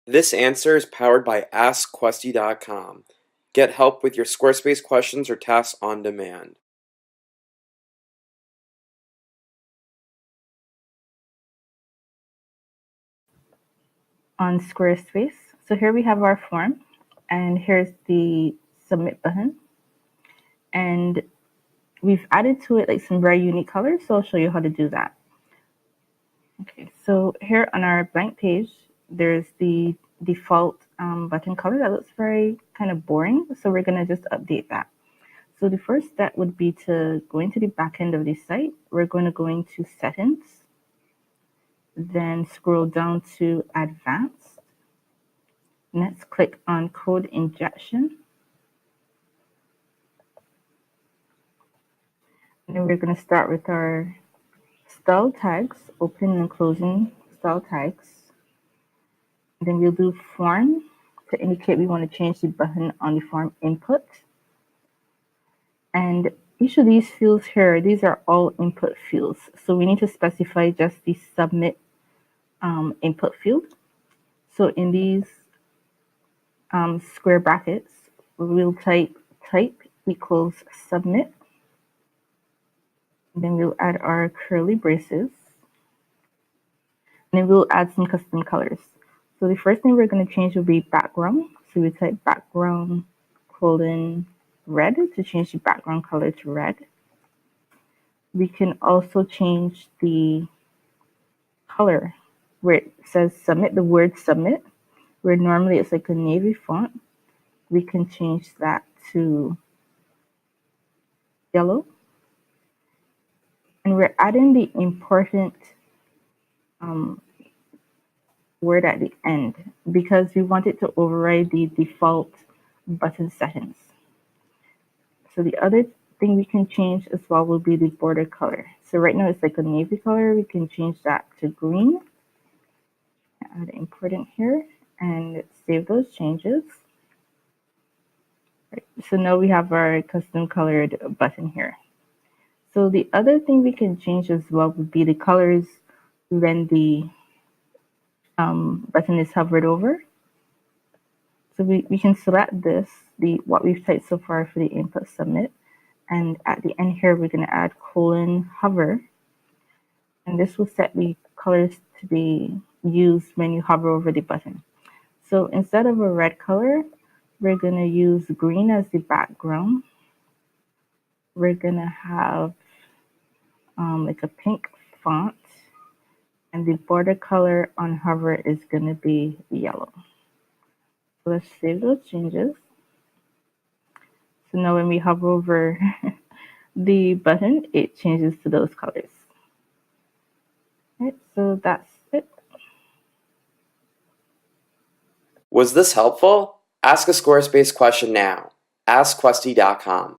This answer is powered by AskQuesty.com. Get help with your Squarespace questions or tasks on demand. On Squarespace. So here we have our form, and here's the submit button. And we've added to it like some very unique colors, so I'll show you how to do that. Okay, so here on our blank page, there's the default button color that looks very kind of boring, so we're going to just update that. So the first step would be to go into the back end of the site. We're going to go into settings, then scroll down to advanced. Next, click on code injection. And then we're going to start with our style tags, open and closing style tags. And then we'll do form to indicate we want to change the button on the form input. And each of these fields here, these are all input fields. So we need to specify just the submit input field. So in these square brackets, we'll type equals submit. Then we'll add our curly braces. And then we'll add some custom colors. So the first thing we're going to change will be background. So we type background red to change the background color to red. We can also change the color where it says submit, the word submit, where normally it's like a navy font. We can change that to yellow. And we're adding the important word at the end because we want it to override the default button settings. So the other thing we can change as well will be the border color. So right now it's like a navy color. We can change that to green. Add important here and save those changes. Right. So now we have our custom colored button here. So the other thing we can change as well would be the colors when the button is hovered over. So we can select this, what we've typed so far for the input submit. And at the end here, we're going to add hover. And this will set the colors to be used when you hover over the button. So instead of a red color, we're going to use green as the background. We're going to have like a pink font. And the border color on hover is going to be yellow. So let's save those changes. So now when we hover over the button, it changes to those colors. Right, so that's it. Was this helpful? Ask a Squarespace question now. AskQuesty.com.